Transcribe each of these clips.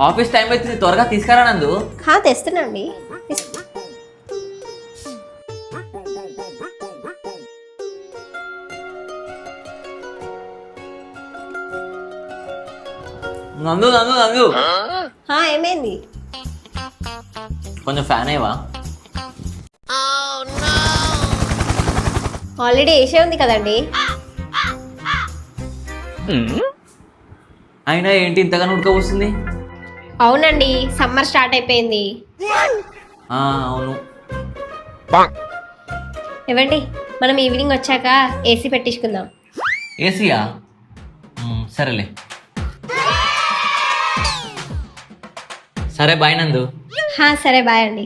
Office time అవుతుంది, త్వరగా తీసుకురా నందు. తెస్తున్నా అండి. నందు నందు నందు ఏమైంది? కొంచెం ఫ్యాన్ అయ్యవా? ఆల్రెడీ వేసే ఉంది కదండి. అయినా ఏంటి ఇంతగానో ఉడకపోస్తుంది? అవునండి, సమ్మర్ స్టార్ట్ అయిపోయింది. అవును. ఏవండి, మనం ఈవినింగ్ వచ్చాక ఏసీ పెట్టించుకుందాం. ఏసీయా? సరేలే. సరే బాయ్ నందు. సరే బాయ్ అండి.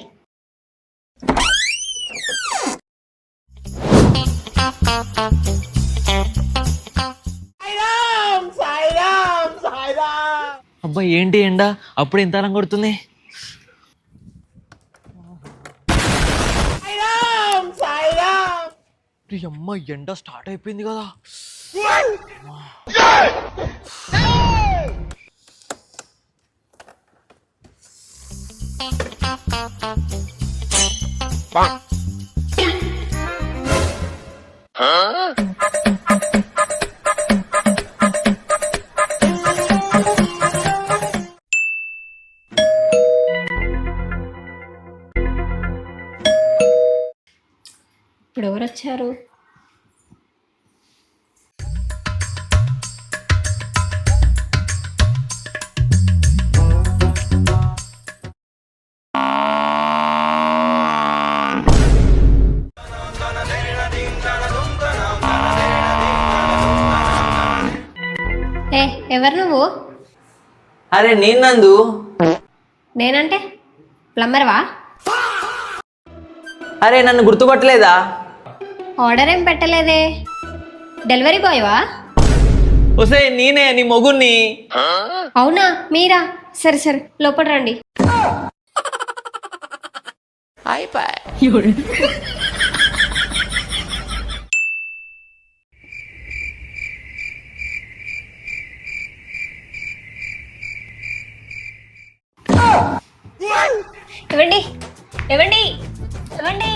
అబ్బా ఏంటి ఎండ అప్పుడు ఎంత అలం కొడుతుంది? అమ్మ ఎండ స్టార్ట్ అయిపోయింది కదా. ఇప్పుడు ఎవరు వచ్చారు? ఎవరు నువ్వు? అరే నేను నందు. నేనంటే ప్లంబర్వా? అరే నన్ను గుర్తుపట్టలేదా? ఆర్డర్ ఏం పెట్టలేదే. డెలివరీ బాయ్వా? ఒసే నేనే, నీ మొగుణ్ణి. అవునా, మీరా? సరే సరే, లోపల రండి. ఇవ్వండి ఇవ్వండి ఇవ్వండి.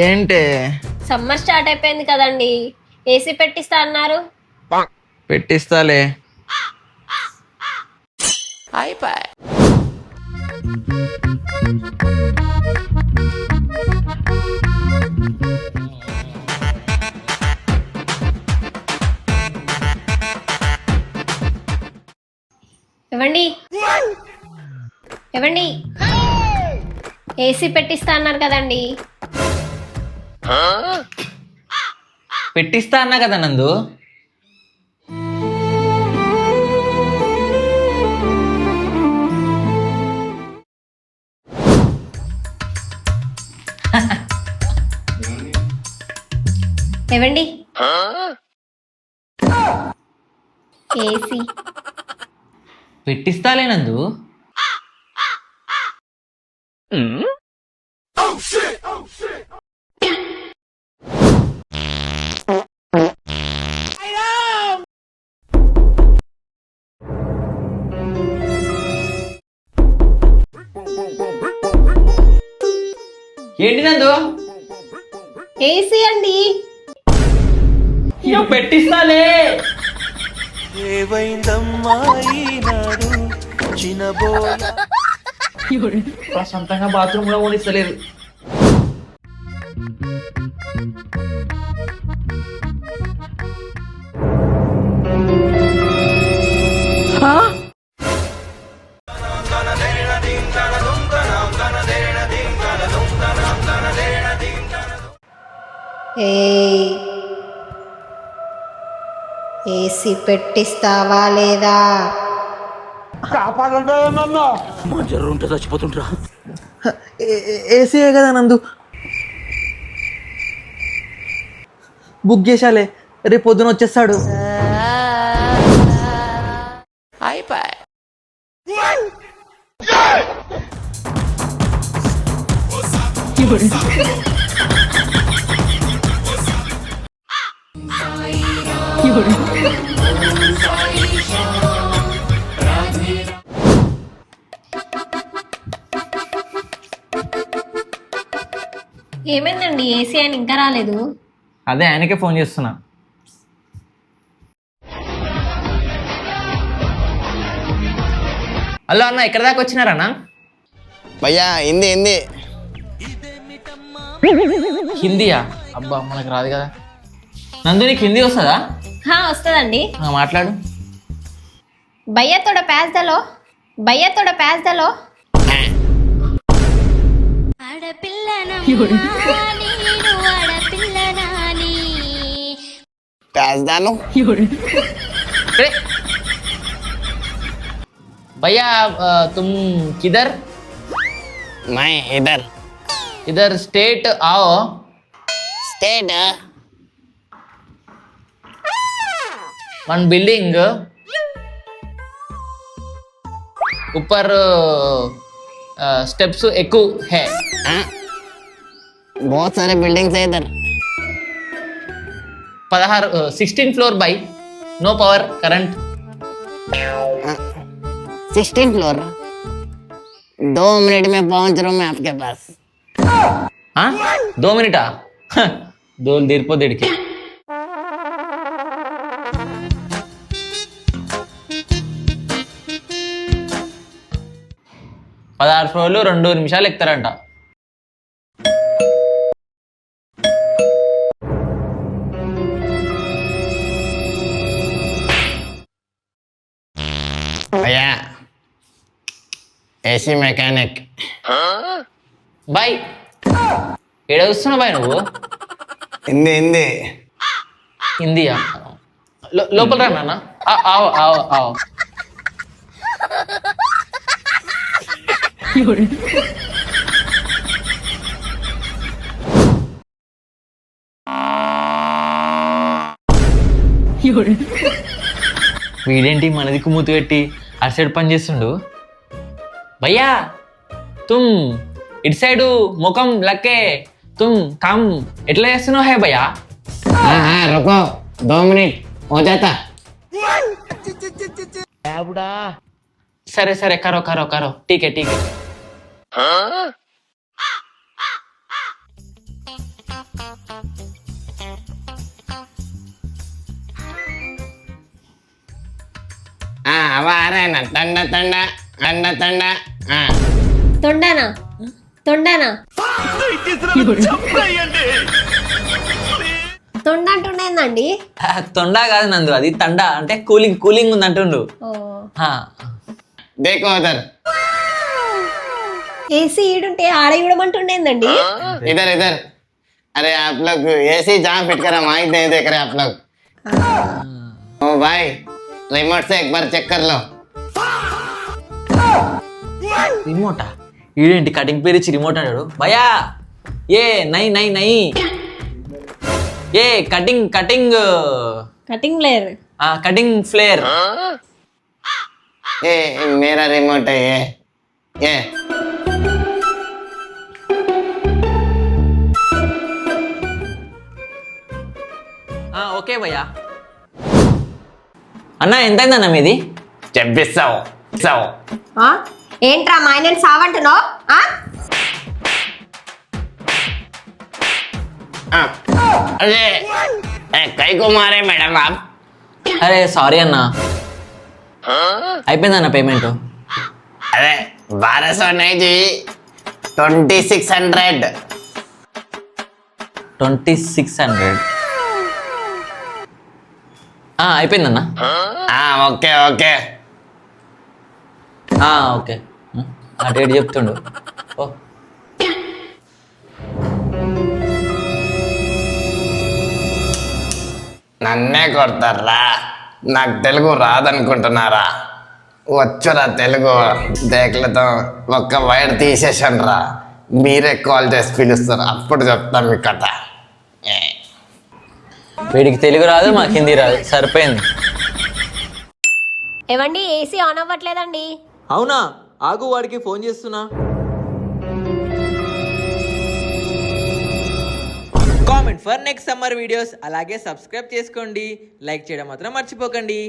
ఏంటే? సమ్మర్ స్టార్ట్ అయిపోయింది కదండి, ఏసీ పెట్టిస్తా అన్నారు. పెట్టిస్తాలే. ఇవ్వండి ఇవ్వండి. ఏసీ పెట్టిస్తా అన్నారు కదండి. పెట్టిస్తా అన్నా కదా నందు. ఇవ్వండి ఏసీ. పెట్టిస్తాలే నందు. ఏంటి నందు? ఏసీ అండి. పెట్టిస్తాలే. ప్రశాంతంగా బాత్రూమ్ లో పోనిస్తలేదు. ఏసీ పెట్టిస్తావా లేదా? జర్రుంటే చచ్చిపోతుంటరా. ఏసీయే కదా నందు. బుక్ చేశాలే, రేపు పొద్దున వచ్చేస్తాడు. ఏమైందండి ఏసీ అని ఇంకా రాలేదు? అదే ఆయనకే ఫోన్ చేస్తున్నా. హలో అన్న, ఎక్కడ దాకా వచ్చినారన్నా? భయ్యా హిందీ హిందీ హిందీయా? అబ్బా మనకు రాదు కదా. నందు నీకు హిందీ వస్తుందా? వస్తుందండి. మాట్లాడు. భయ్యా తోడ ప్యాస్ దలో, భయ్యా తోడ ప్యాస్ దలో. प्याज डालो भैया तुम किधर? मैं इधर इधर स्टेट आओ. स्टेट वन बिल्डिंग ऊपर स्टेप्स ఎక్కువ है. बहुत सारे बिल्डिंग्स है इधर. 16 फ्लोर बाई no power current. 16 floor. 2 minute में पहुंच रहा हूँ मैं आपके पास. हाँ 2 मिनटा? दो देर पो देड़ के 16 ఫ్లోర్లు 2 నిమిషాలు ఎక్కుతారంట. भैया एसी मैकेनिक. బాయ్ ఏడ చూస్తున్నావు బాయ్ నువ్వు? हिंदी हिंदी హిందీయా? లోపల రా నాన్న. ఆవు ఆవు ఆవు. వీడేంటి మనది కుమ్ముతు పెట్టి అటు సైడ్ పని చేస్తుండు. భయ్యా తుమ్ ఇటు సైడు ముఖం లక్కే తుమ్ కామ్ ఎట్లా చేస్తున్నావు హే భయ్యా? हाँ हाँ रुको 2 मिनट हो जाता. సరే సరే కరో కరో కరో ఠీకే ఠీకే. हाँ हवा आ रहा है ना. ठंडा ठंडा ठंडा ठंडा. हाँ తొండనా తొండనా తొండ అంటుండేందండి? తొండా కాదు నందు, అది తండా అంటే కూలింగ్ కూలింగ్ ఉంది అంటుండు. देखो उधर ఏసీ ఈడుంటే ఆడ ఇవ్వడమంటుండేందండి? इधर इधर. अरे आप लोग एसी जहाँ फिट करा वहीं नहीं देख रहे आप लोग. ओ भाई रिमोट से एक बार चेक कर लो. రిమోటా? ఈడేంటి కటింగ్ పేరు ఇచ్చి రిమోట్ అన్నాడు. భయ్యా ఏ నై నై నై ఏ cutting cutting cutting layer cutting flare. ये मेरा रिमोट है ये ఓకే భయ్యా. అన్న ఎంతైందన్న మీది? 2600. ఏంట్రా మా ఆయన సావంటున్నావు? अरे कई को मारे मैडम आप. అరే సారీ అన్న, అయిపోయిందన్న పేమెంట్. अरे 1200 नहीं जी 2600. 2600 అయిపోయిందన్న. हाँ ओके ओके. ఓకే ఆ డేట్ చెప్తుండు. ఓ నన్నే కొడతారా? నాకు తెలుగు రాదనుకుంటున్నారా? వచ్చురా తెలుగు దేకలతో ఒక్క వైర్ తీసేసాను రా. మీరే కాల్ చేసి పిలుస్తారు, అప్పుడు చెప్తాను మీ కథ. వీడికి తెలుగు రాదు, మాకు హిందీ రాదు, సరిపోయింది. ఏవండి ఏసీ ఆన్ అవ్వట్లేదండి. అవునా? ఆగు వాడికి ఫోన్ చేస్తున్నా. Comment for next summer videos. అలాగే సబ్స్క్రైబ్ చేసుకోండి, లైక్ చేయడం మాత్రం మర్చిపోకండి.